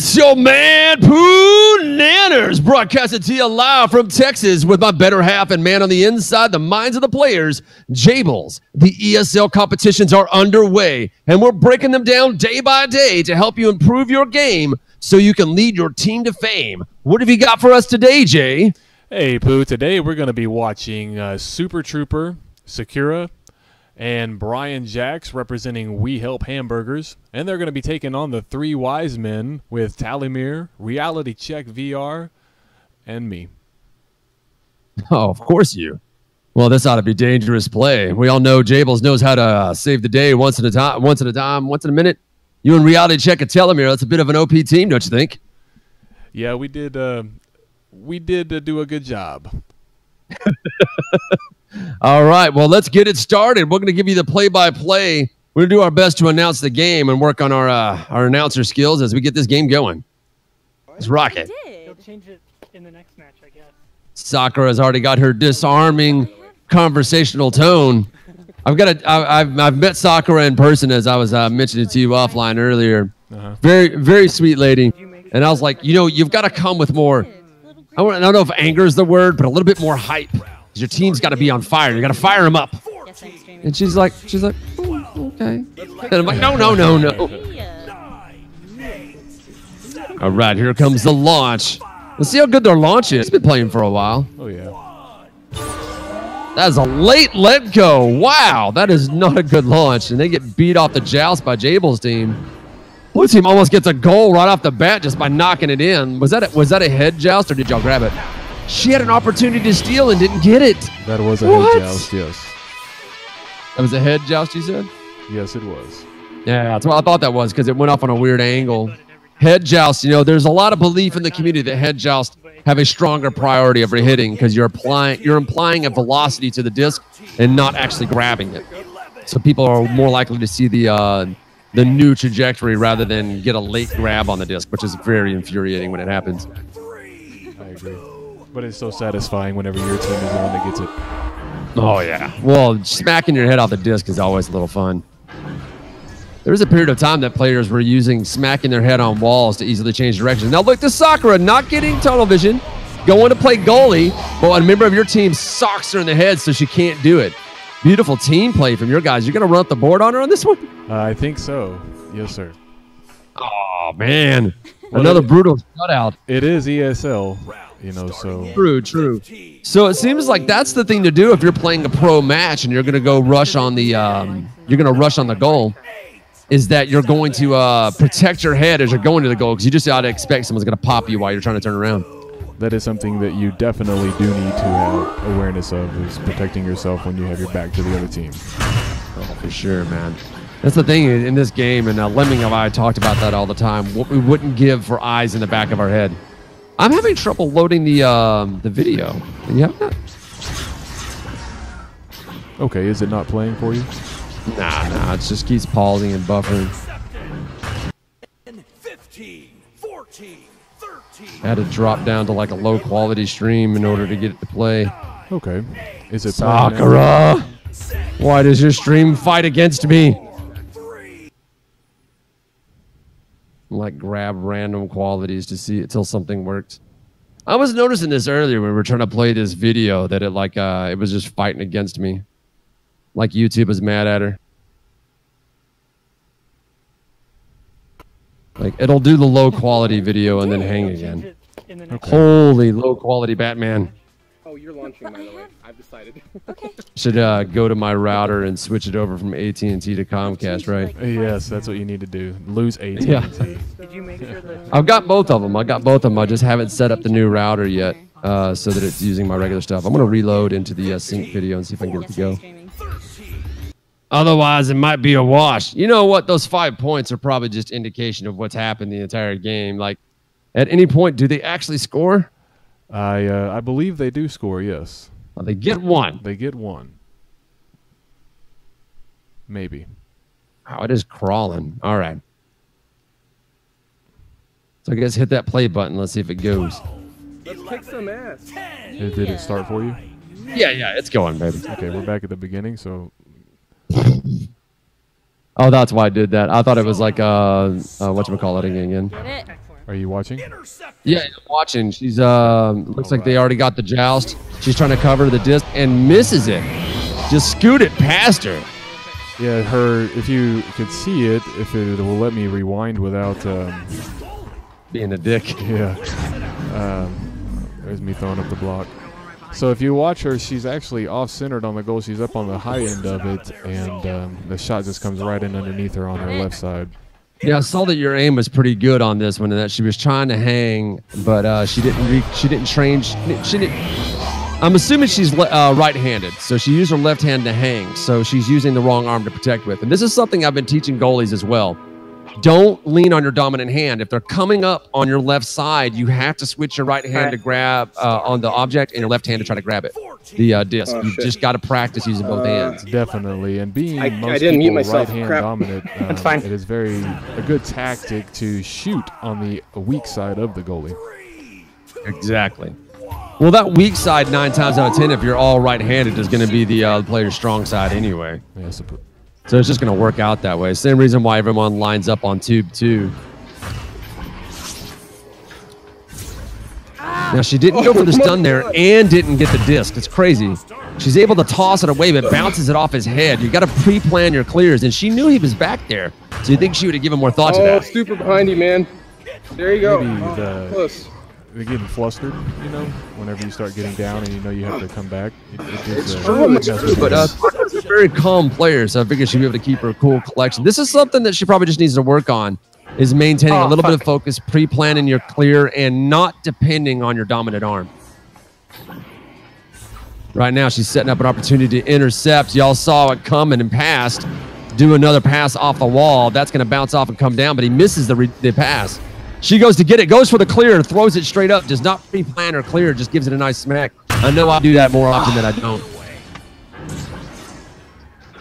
It's your man, Poonannners, broadcasting to you live from Texas with my better half and man on the inside, the minds of the players, Jables. The ESL competitions are underway, and we're breaking them down day by day to help you improve your game so you can lead your team to fame. What have you got for us today, Jay? Hey, Pooh. Today we're going to be watching Super Trooper, Sakura, and Brian Jacks representing We Help Hamburgers. And they're going to be taking on the Three Wise Men with Talimir, Reality Check VR, and me. Oh, of course you. Well, this ought to be dangerous play. We all know Jables knows how to save the day once at a time, once in a minute. You and Reality Check and Talimir, that's a bit of an OP team, don't you think? Yeah, we did do a good job. All right, well, let's get it started. We're going to give you the play-by-play. We're going to do our best to announce the game and work on our announcer skills as we get this game going. Let's rock it. They'll change it in the next match, I guess. Sakura has already got her disarming conversational tone. I've met Sakura in person, as I was mentioning to you offline earlier. Very, very sweet lady. And I was like, you know, you've got to come with more. I don't know if anger is the word, but a little bit more hype. Your team's got to be on fire. You got to fire them up. And she's like, oh, okay. And I'm like, no. All right, here comes the launch. Let's see how good their launch is. It's been playing for a while. Oh, yeah. That is a late let go. Wow, that is not a good launch. And they get beat off the joust by Jables' team. Blue team almost gets a goal right off the bat just by knocking it in. Was that a head joust or did y'all grab it? She had an opportunity to steal and didn't get it. That was a head joust, yes. That was a head joust, you said? Yes, it was. Yeah, that's what I thought that was because it went off on a weird angle. Head joust, you know, there's a lot of belief in the community that head joust have a stronger priority over hitting because you're implying a velocity to the disc and not actually grabbing it. So people are more likely to see the new trajectory rather than get a late grab on the disc, which is very infuriating when it happens. I agree. But it's so satisfying whenever your team is the one that gets it. Oh, yeah. Well, smacking your head off the disc is always a little fun. There was a period of time that players were using smacking their head on walls to easily change directions. Now, look, this Sakura not getting tunnel vision, going to play goalie, but a member of your team socks her in the head so she can't do it. Beautiful team play from your guys. You're going to run up the board on her on this one? I think so. Yes, sir. Oh, man. Another brutal shutout. It is ESL. You know, so true. So it seems like that's the thing to do if you're playing a pro match and you're going to go rush on the goal, is that you're going to protect your head as you're going to the goal because you just ought to expect someone's going to pop you while you're trying to turn around. That is something that you definitely do need to have awareness of, is protecting yourself when you have your back to the other team. Oh, for sure, man. That's the thing in this game, and Lemming and I talked about that all the time. What we wouldn't give for eyes in the back of our head. I'm having trouble loading the video. Can you have that? Okay, is it not playing for you? Nah, it just keeps pausing and buffering. 15, 14, 13. I had to drop down to like a low quality stream in order to get it to play. Okay. Is it Sakura? Why does your stream fight against me? Like grab random qualities to see it till something works. I was noticing this earlier when we were trying to play this video that it was just fighting against me. Like YouTube was mad at her. Like it'll do the low quality video and then hang again. Okay. Holy low quality Batman. Oh, you're launching, by the way. I've decided. Should go to my router and switch it over from AT&T to Comcast, right? Yes, that's what you need to do. Lose AT&T. Yeah. Did you make sure that I've got both of them. I just haven't set up the new router yet so that it's using my regular stuff. I'm going to reload into the sync video and see if I can get it to go. Otherwise, it might be a wash. You know what? Those 5 points are probably just indication of what's happened the entire game. Like, at any point, do they actually score? I believe they do score, yes. Oh, they get one. They get one. Maybe. Wow, it is crawling. All right. So I guess hit that play button. Let's see if it goes. Let's kick some ass. Did it start for you? Yeah, it's going, baby. Okay, we're back at the beginning, so... Oh, that's why I did that. I thought it was like whatchamacallit again. Get it? Are you watching? Yeah, I'm watching. She's looks like they already got the joust. She's trying to cover the disc and misses it. Just scoot it past her. Yeah, her. If you could see it, if it will let me rewind without being a dick. Yeah. There's me throwing up the block. So if you watch her, she's actually off-centered on the goal. She's up on the high end of it, and the shot just comes right in underneath her on her left side. Yeah, I saw that your aim was pretty good on this one, and that she was trying to hang, but she didn't train. She didn't. I'm assuming she's right-handed, so she used her left hand to hang. So she's using the wrong arm to protect with, and this is something I've been teaching goalies as well. Don't lean on your dominant hand. If they're coming up on your left side, you have to switch your right hand to grab on the object and your left hand to try to grab it, the disc. You just got to practice using both hands. Definitely, and being most didn't mute people myself. right-hand Crap. dominant, That's fine. it is a good tactic to shoot on the weak side of the goalie. Exactly. Well, that weak side, 9 times out of 10, if you're all right-handed, is going to be the player's strong side anyway. Yeah, So it's just going to work out that way. Same reason why everyone lines up on tube 2. Now, she didn't go for the stun there and didn't get the disc. It's crazy. She's able to toss it away, but bounces it off his head. You got to pre-plan your clears, and she knew he was back there. So you think she would have given more thought to that? Super behind you, man. There you go. Maybe Close. they're getting flustered, you know, whenever you start getting down and you know you have to come back. It's true, But Parker's a very calm player, so I figured she'd be able to keep her cool collection. This is something that she probably just needs to work on, is maintaining a little bit of focus, pre-planning your clear, and not depending on your dominant arm. Right now, she's setting up an opportunity to intercept. Y'all saw it coming and passed. Do another pass off the wall. That's going to bounce off and come down, but he misses the pass. She goes to get it, goes for the clear, throws it straight up, does not pre-plan or clear, just gives it a nice smack. I know I do that more often than I don't.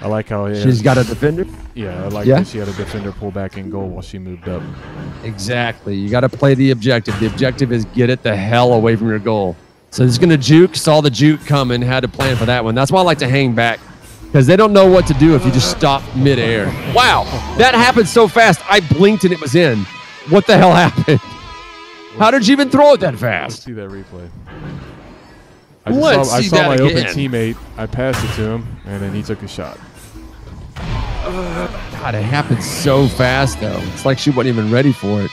I like how She's got a defender? Yeah, I like that she had a defender pull back in goal while she moved up. Exactly. You got to play the objective. The objective is get it the hell away from your goal. So he's going to juke, saw the juke coming, had to plan for that one. That's why I like to hang back, because they don't know what to do if you just stop midair. Wow, that happened so fast. I blinked and it was in. What the hell happened? How did you even throw it that Let's fast? see that replay. Let's I see saw that my again. open teammate. I passed it to him, and then he took a shot. God, it happened so fast, though. It's like she wasn't even ready for it.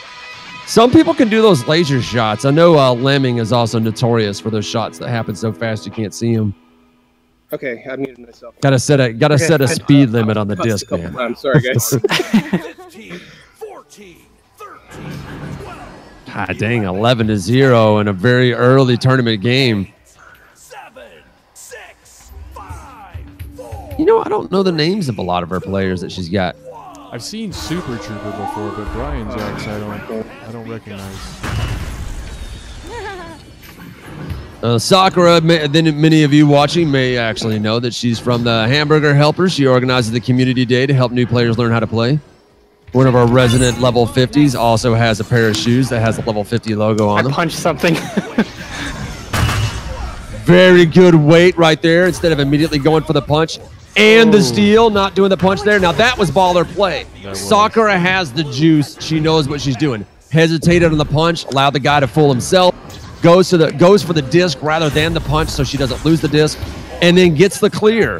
Some people can do those laser shots. I know Lemming is also notorious for those shots that happen so fast you can't see them. Okay, I muted myself. Got to set a speed limit on the disc, man. I'm sorry, guys. 15, 14, 13, 12, God dang, 11-0 in a very early tournament game. 7, 6, 5, 4. You know, I don't know the names of a lot of her players that she's got. I've seen Super Trooper before, but Brian Jacks I don't recognize. Sakura, then many of you watching may actually know that she's from the Hamburger Helpers. She organizes the community day to help new players learn how to play. One of our resident level 50s also has a pair of shoes that has a level 50 logo on them. I punched something. Very good weight right there instead of immediately going for the punch. And the steal, not doing the punch there. Now that was baller play. Sakura has the juice. She knows what she's doing. Hesitated on the punch, allowed the guy to fool himself. Goes for the disc rather than the punch so she doesn't lose the disc. And then gets the clear.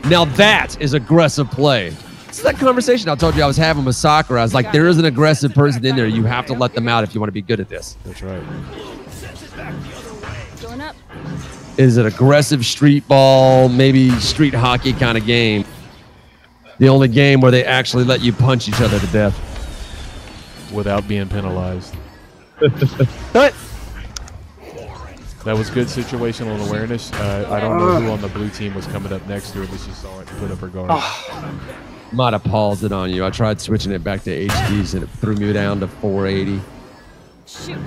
Now that is aggressive play. It's that conversation I told you I was having with Sakura. I was like, there is an aggressive person in there. You have to let them out if you want to be good at this. That's right. Going up. Is it aggressive street ball, maybe street hockey kind of game? The only game where they actually let you punch each other to death. Without being penalized. What? That was good situational awareness. I don't know who on the blue team was coming up next to her, but she saw it and put up her guard. Might have paused it on you. I tried switching it back to HDs and it threw me down to 480. Shoot.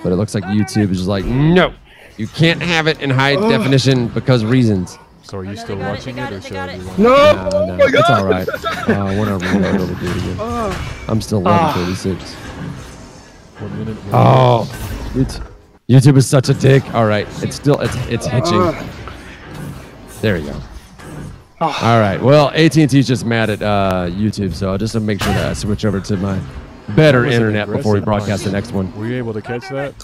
But it looks like YouTube is just like, no, you can't have it in high definition because reasons. So are you still watching it, or should I be watching? No! No, it's all right. Whenever we'll do it again. I'm still 11:36. 1 minute. Oh, YouTube is such a dick. All right, it's hitching. There you go. All right. Well, AT&T's just mad at YouTube, so I'll just make sure that I switch over to my better That was an internet before we aggressive broadcast punch. the next one. Were you able to catch that?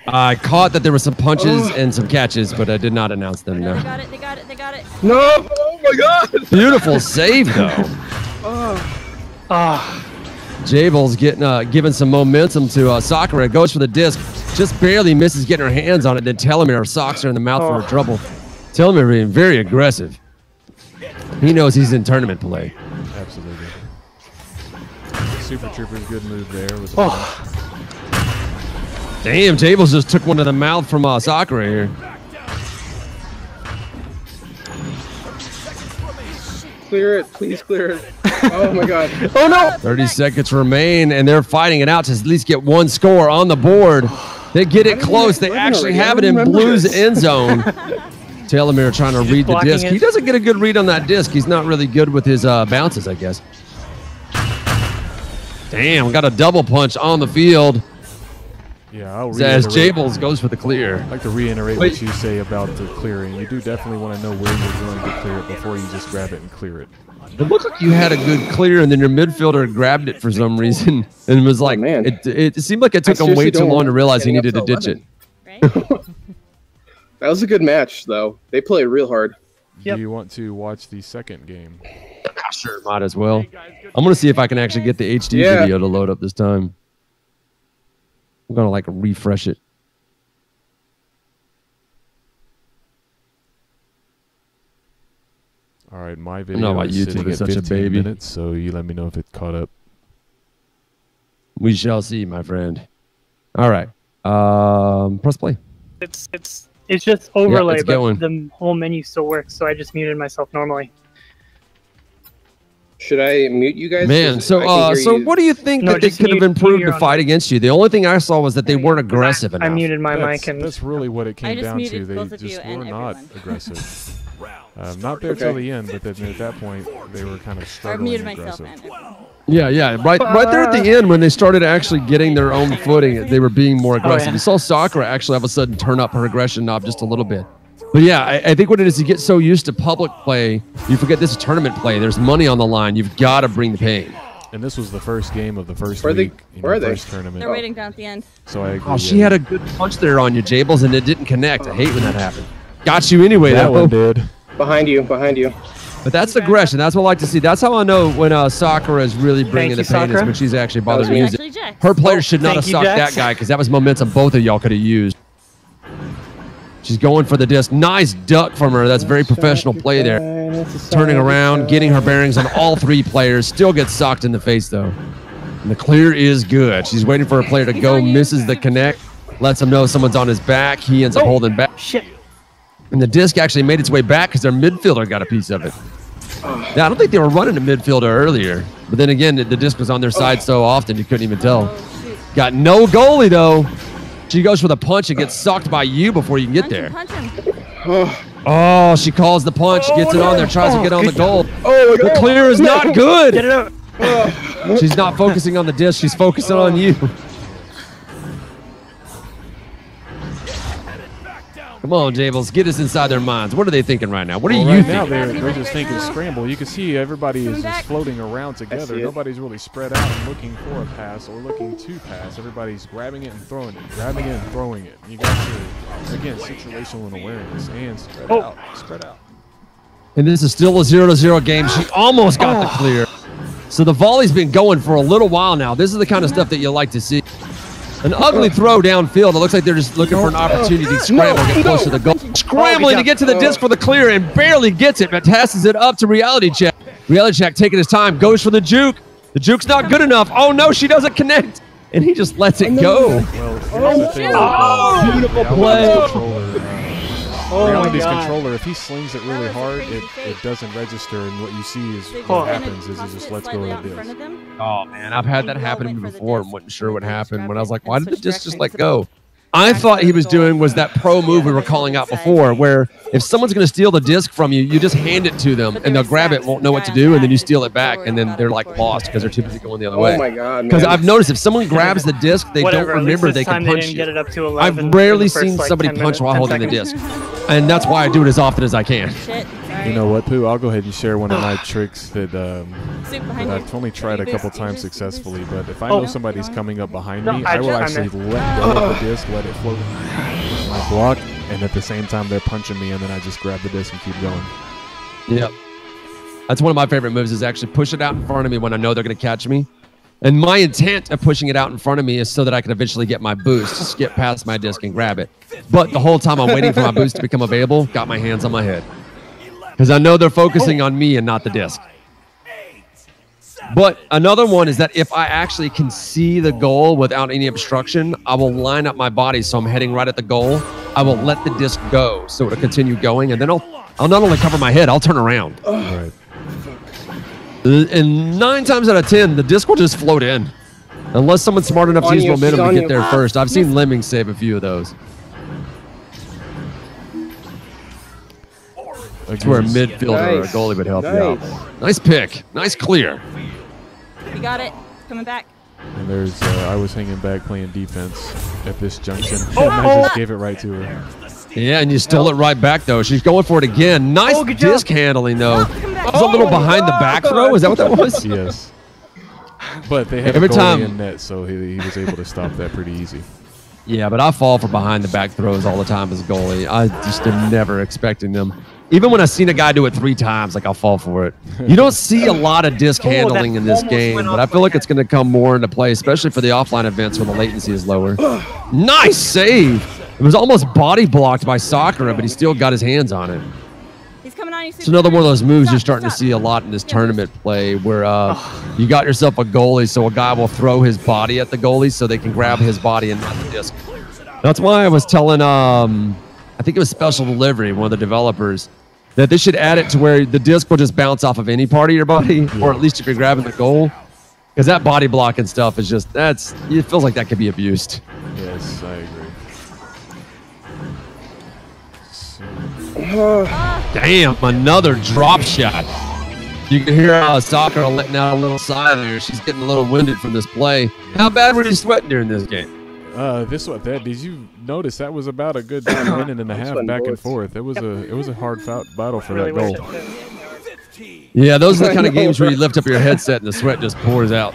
I caught that there were some punches and some catches, but I did not announce them. They No. got it. They got it. They got it. No! Oh my god! Beautiful save though. Jabil's getting giving some momentum to Sakura. Goes for the disc, just barely misses getting her hands on it. Then Telomere socks her in the mouth for her trouble. Telomere being very aggressive. He knows he's in tournament play. Absolutely. Super Trooper's good move there. Was Damn, Jabil's just took one to the mouth from Sakura here. Clear it, please clear it. Oh my god. Oh no! 30 seconds remain, and they're fighting it out to at least get one score on the board. They get it close. They actually have it in Blue's end zone. Telomere trying to read the disc. He doesn't get a good read on that disc. He's not really good with his bounces, I guess. Damn, got a double punch on the field. Yeah, As Jables goes for the clear. I'd like to reiterate what you say about the clearing. You do definitely want to know where you're going to clear it before you just grab it and clear it. It looked like you had a good clear, and then your midfielder grabbed it for some reason, and was like, man. it seemed like it took him way too long to realize he needed to ditch it. Right? That was a good match, though. They play real hard. Do you want to watch the second game? Sure, might as well. I'm gonna see if I can actually get the HD video to load up this time. I'm gonna like refresh it. All right, my I video know about is you sitting two, at such a 15 baby. minutes, so you let me know if it caught up. We shall see, my friend. All right, press play. It's just overlay, it's but going. the whole menu still works, so I just muted myself normally. Should I mute you guys? Man, so what do you think No, that they just could have mute improved your to own fight mic. against you? The only thing I saw was that they weren't aggressive I enough. muted my mic and That's really what it came just down muted to. They both of you just and were not everyone. aggressive. Not there till the end, but then at that point they were kind of I struggling muted myself aggressive. and everyone. Yeah, right there at the end when they started actually getting their own footing, they were being more aggressive. yeah. You saw Sakura actually all of a sudden turn up her aggression knob just a little bit. But yeah, I think what it is, you get so used to public play, you forget this is tournament play. There's money on the line. You've got to bring the pain. And this was the first game of the first Where are they- week, where are they? first tournament. They're waiting down at the end. So I agree. Oh, she had a good punch there on you, Jables, and it didn't connect. I hate when that happens. Got you anyway, that though. one did. Behind you, behind you. But that's aggression. That's what I like to see. That's how I know when Sakura is really bringing Thank the you, pain is Sakura. when she's actually bothered to me. use Actually, it. Jax. Her players should not have Thank you, sucked Jax. that guy because that was momentum both of y'all could have used. She's going for the disc. Nice duck from her. That's very professional play there. Turning around, getting her bearings on all three players. Still gets socked in the face, though. And the clear is good. She's waiting for her player to go, misses the connect, lets him know someone's on his back. He ends up holding back. shit. And the disc actually made its way back because their midfielder got a piece of it. Yeah, I don't think they were running a midfielder earlier. But then again, the disc was on their side so often you couldn't even tell. Oh, shoot. Got no goalie, though. She goes for the punch and gets sucked by you before you can get there. Punch him. Oh, she calls the punch, gets it on there, tries to get on the goal. Oh my The god! clear is not Get good. it out. She's not focusing on the disc. She's focusing on you. Come on, Jables. Get us inside their minds. What are they thinking right now? What are Well, you right now thinking? they're just thinking scramble. You can see everybody is Coming just back. floating around together. see it. Nobody's really spread out and looking for a pass or looking to pass. Everybody's grabbing it and throwing it, grabbing it and throwing it. You got to, again, situational awareness and spread out, spread out. And this is still a 0-0 game. She almost got the clear. So the volley's been going for a little while now. This is the kind of stuff that you like to see. An ugly throw downfield. It looks like they're just looking for an opportunity to scramble, get close to the goal. Scrambling to get to the disc for the clear and barely gets it, but passes it up to Reality Check. Reality Check taking his time, goes for the juke. The juke's not good enough. Oh no, she doesn't connect. And he just lets it go. Well, here's the thing. beautiful play. Reality's God. controller, if he slings it really hard, it doesn't register, and what you see is what happens is he just lets go of the disc. Oh man, I've had that happen to me before and wasn't sure what happened when I was like, why did the disc just let go? I thought he was doing was that pro move we were calling out before, where if someone's going to steal the disc from you, you just hand it to them and they'll grab it, won't know what to do, and then you steal it back, and then they're like lost because they're too busy going the other way. Oh my god, Because man. I've noticed if someone grabs the disc, they Whatever, don't at least remember this they time can they punch didn't you. get it up to 11 I've rarely in the first, seen like, somebody 10 punch minutes, while 10 holding the seconds. disc. and that's why I do it as often as I can. Shit. Sorry. You know what, Pooh? I'll go ahead and share one of my tricks that, Soup behind that you. I've only tried a Boost, couple boost, times boost, successfully. boost. But if I Oh. know somebody's coming up behind No, me, I I will just- actually let go of the disc, let it float in my block, and at the same time they're punching me, and then I just grab the disc and keep going. Yep. That's one of my favorite moves is actually push it out in front of me when I know they're going to catch me. And my intent of pushing it out in front of me is so that I can eventually get my boost, just get past my disc and grab it. But the whole time I'm waiting for my boost to become available, got my hands on my head. Because I know they're focusing on me and not the disc. But another one is that if I actually can see the goal without any obstruction, I will line up my body so I'm heading right at the goal. I will let the disc go so it'll continue going, and then I'll not only cover my head, I'll turn around. Right. And 9 times out of 10, the disc will just float in. Unless someone's smart enough to On use you, momentum she's to on get you. there first. I've seen Lemmings save a few of those. That's where a midfielder or a Nice. goalie would help you out. Nice. Nice pick. Nice clear. You got it. Coming back. And there's, I was hanging back playing defense at this junction, and I just gave it right to her. Yeah, and you stole it right back, though. She's going for it again. Nice Oh, good job. disc handling, though. Oh, come back. It was a little behind the back throw. Is that what that was? Yes. But they had Every a goalie time- in net, so he was able to stop that pretty easy. Yeah, but I fall for behind the back throws all the time as a goalie. I just am never expecting them. Even when I've seen a guy do it 3 times, like I'll fall for it. You don't see a lot of disc Oh, that handling in this almost game, went but off I feel my like it's head. going to come more into play, especially for the offline events where the latency is lower. Nice save! It was almost body blocked by Sakura, but he still got his hands on it. He's coming on you. It's another one of those moves you're starting to see a lot in this tournament play where you got yourself a goalie, so a guy will throw his body at the goalie so they can grab his body and not the disc. That's why I was telling, I think it was Special Delivery, one of the developers, that they should add it to where the disc will just bounce off of any part of your body, or at least if you're grabbing the goal. Because that body blocking stuff is just, it feels like that could be abused. Yes, I agree. Damn, another drop shot. You can hear Sakura letting out a little sigh there. She's getting a little winded from this play. How bad were you sweating during this game? Did you notice that was about a good 2 minutes and a half back and forth? It was a hard battle for Really that wish goal. it did. Yeah, those are the kind of games where you lift up your headset and the sweat just pours out.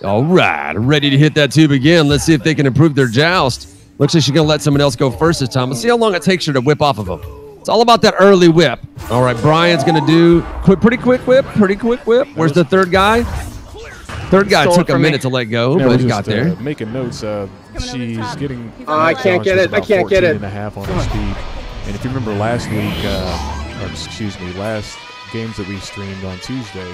All right, ready to hit that tube again. Let's see if they can improve their joust. Looks like she's going to let someone else go first this time. Let's see how long it takes her to whip off of them. It's all about that early whip. All right, Brian's going to do pretty quick whip. Where's the third guy? Third guy Stole took it a from me. minute to let go, Yeah, but we're he got just, there. making notes. over the She's top. getting. He's on I the can't top. get it. I can't get it. And a half on her speed. And if you remember last week, last games that we streamed on Tuesday,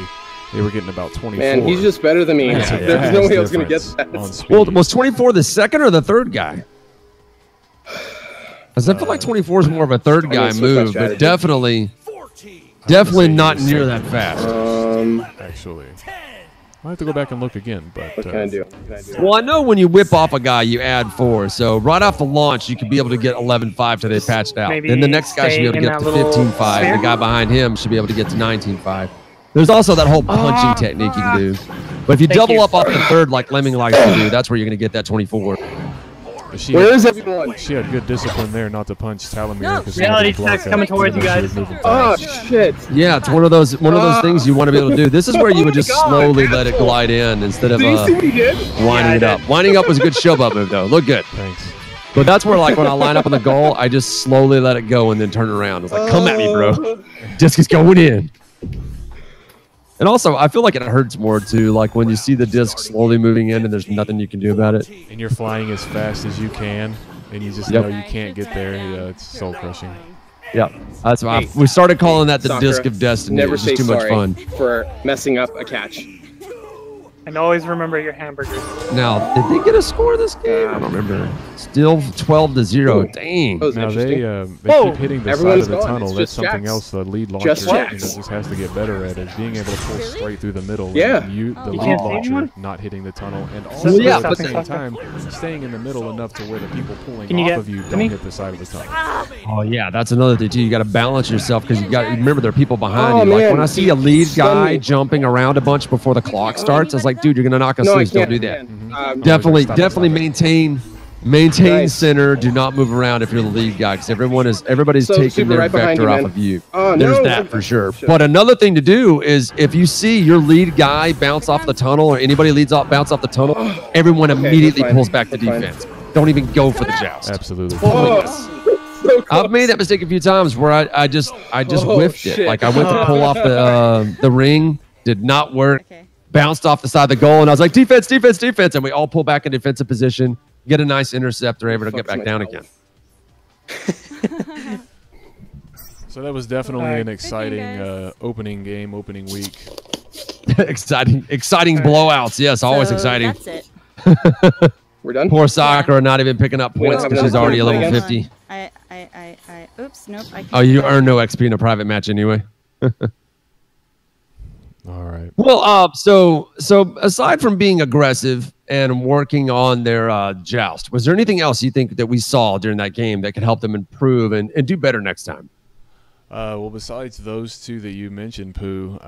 they were getting about 24. Man, he's just better than me. That's a There's no vast way I was going to get difference that. on speed. Well, was 24 the second or the third guy? Because I feel like 24 is more of a third guy switch my move, but strategy. definitely not near that fast. Actually, I have to go back and look again. But What can I do? What can I do? Well, I know when you whip off a guy, you add 4. So right off the launch, you could be able to get 11.5 till they patched out. Maybe Then the next guy should be able to stay get up in to that little 15.5. sphere? The guy behind him should be able to get to 19.5. There's also that whole punching technique you can do. But if you Thank double you. up off the third like Lemming likes to do, that's where you're going to get that 24. she Where had, is everyone? she had good discipline there not to punch Talamir. No. Because Reality check's coming towards you guys. Oh, shit. Yeah, it's one of those things you want to be able to do. This is where you would just God, slowly let it asshole. glide in instead of Did you see what he did? winding Yeah, it I up. did. Winding up was a good shove up move though. Look good. Thanks. But that's where like when I line up on the goal, I just slowly let it go and then turn around. It's like, come at me, bro. Disc is going in. And also, I feel like it hurts more too, like when you see the disc slowly moving in and there's nothing you can do about it. And you're flying as fast as you can, and you just Yep. know you can't get there. Yeah, it's soul crushing. Yep. That's why Hey, we started calling that the Sakura, disc of destiny. Never It was say just too much sorry fun. for messing up a catch. And always remember your hamburgers. Now, did they get a score this game? I don't remember. Still 12-0. Dang. That was Now interesting. they Whoa. keep hitting the Everyone's side of the gone. tunnel. It's That's just something Jax. else the lead launcher Just Jax. just has to get better at, is being able to pull Really? straight through the middle. Yeah. And the You lead can't see launcher anyone? not hitting the tunnel, and So also yeah, at the but same then- time staying in the middle enough to where the people pulling Can you off get of you to don't me? hit the side of the tunnel. Oh yeah, that's another thing too. You got to balance yourself because you got remember there are people behind Oh, you. Like man, when I see a lead stunned guy me. jumping around a bunch before the clock starts, I was like, dude, you're gonna knock us No, I loose. Don't can't. do that. I can't. Definitely Stop it. maintain Maintain Nice. center. Do not move around if you're the lead guy, because everybody's So, taking Super, their right behind vector you, off man. of you. Oh, There's no. that for sure. Shit. But another thing to do is if you see your lead guy bounce off the tunnel, or anybody bounce off the tunnel, everyone Okay, immediately that's fine. pulls back to That's fine. defense. Don't even go for the joust. Absolutely. Oh, so close. I've made that mistake a few times where I just Oh, whiffed it. shit. Like I went to pull off the ring, did not work. Okay. Bounced off the side of the goal, and I was like, defense, defense, defense, and we all pull back in defensive position, get a nice intercept, they're able to get Fuck's back down my again. So that was definitely Alright. an exciting guys. opening game, opening week. exciting blowouts. Yes, always So exciting. That's it. We're done? Poor Sakura not even picking up We don't points have because she's enough already a time to level play 50. Oops, nope. I can't Oh, you play. earn no XP in a private match anyway. All right. Well, so aside from being aggressive and working on their joust, was there anything else you think that we saw during that game that could help them improve and do better next time? Well, besides those two that you mentioned, Pooh,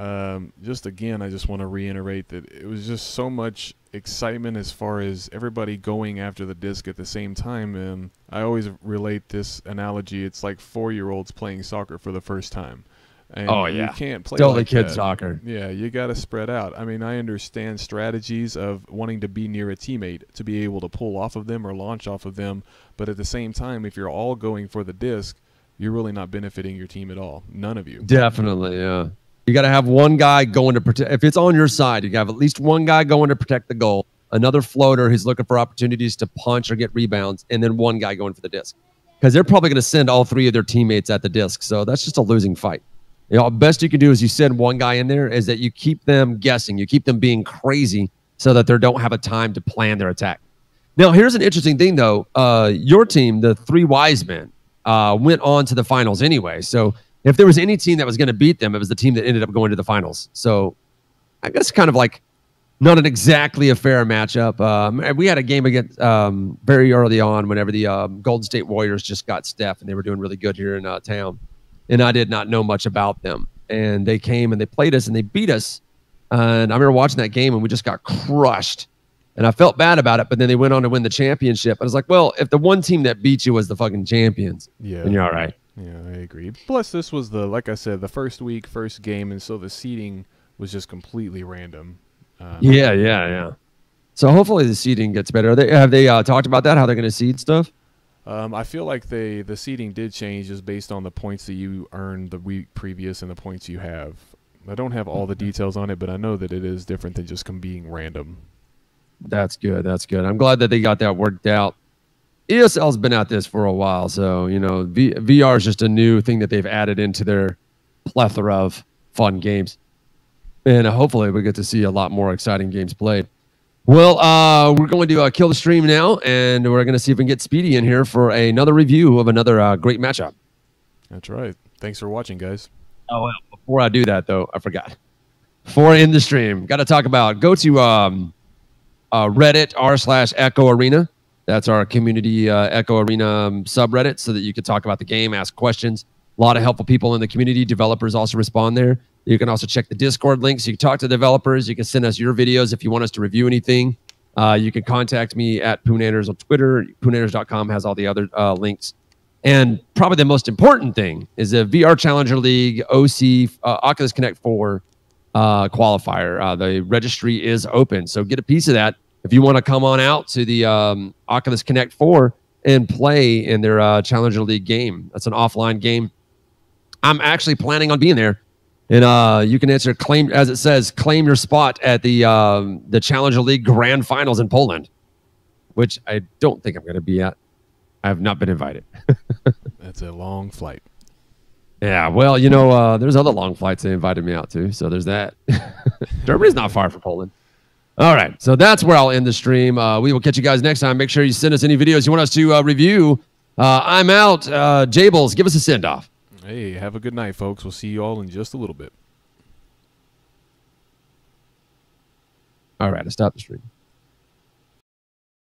just again, I just want to reiterate that it was just so much excitement as far as everybody going after the disc at the same time. And I always relate this analogy. It's like 4-year-olds playing soccer for the first time. And Oh, yeah. you can't play Still like the kid that. soccer. Yeah, you got to spread out. I mean, I understand strategies of wanting to be near a teammate to be able to pull off of them or launch off of them. But at the same time, if you're all going for the disc, you're really not benefiting your team at all. None of you. Definitely, yeah. You got to have one guy going to protect. If it's on your side, you got to have at least one guy going to protect the goal, another floater who's looking for opportunities to punch or get rebounds, and then one guy going for the disc. Because they're probably going to send all three of their teammates at the disc, so that's just a losing fight. You know, best you can do is you send one guy in there, is that you keep them guessing, you keep them being crazy, so that they don't have a time to plan their attack. Now, here's an interesting thing, though. Your team, the Three Wise Men, went on to the finals anyway. So if there was any team that was going to beat them, it was the team that ended up going to the finals. So I guess kind of like not an exactly a fair matchup. We had a game against very early on whenever the Golden State Warriors just got Steph, and they were doing really good here in town. And I did not know much about them. And they came and they played us and they beat us. And I remember watching that game and we just got crushed. And I felt bad about it, but then they went on to win the championship. I was like, well, if the one team that beat you was the fucking champions, Yeah. then you're all right. Yeah, I agree. Plus, this was like I said, the first week, first game, and so the seeding was just completely random. Yeah. So hopefully the seeding gets better. Have they talked about that, how they're going to seed stuff? I feel like the seeding did change just based on the points that you earned the week previous and the points you have. I don't have all the details on it, but I know that it is different than just being random. That's good. That's good. I'm glad that they got that worked out. ESL's been at this for a while, so you know VR is just a new thing that they've added into their plethora of fun games, and hopefully we get to see a lot more exciting games played. Well, we're going to kill the stream now, and we're going to see if we can get Speedy in here for another review of another great matchup. That's right. Thanks for watching, guys. Oh, well, before I do that, though, I forgot. Before I end the stream, got to talk about, go to Reddit r/Echo Arena. That's our community Echo Arena subreddit, so that you can talk about the game, ask questions. A lot of helpful people in the community. Developers also respond there. You can also check the Discord links. You can talk to developers. You can send us your videos if you want us to review anything. You can contact me at Poonannners on Twitter. Poonannners.com has all the other links. And probably the most important thing is the VR Challenger League OC Oculus Connect 4 qualifier. The registry is open, so get a piece of that if you want to come on out to the Oculus Connect 4 and play in their Challenger League game. That's an offline game. I'm actually planning on being there. And you can answer claim, as it says, claim your spot at the Challenger League Grand Finals in Poland, which I don't think I'm going to be at. I have not been invited. That's a long flight. Yeah, well, you know, there's other long flights they invited me out to, so there's that. Germany's not far from Poland. All right, so that's where I'll end the stream. We will catch you guys next time. Make sure you send us any videos you want us to review. I'm out. Jables, give us a send-off. Hey, have a good night, folks. We'll see you all in just a little bit. All right, I stopped the stream.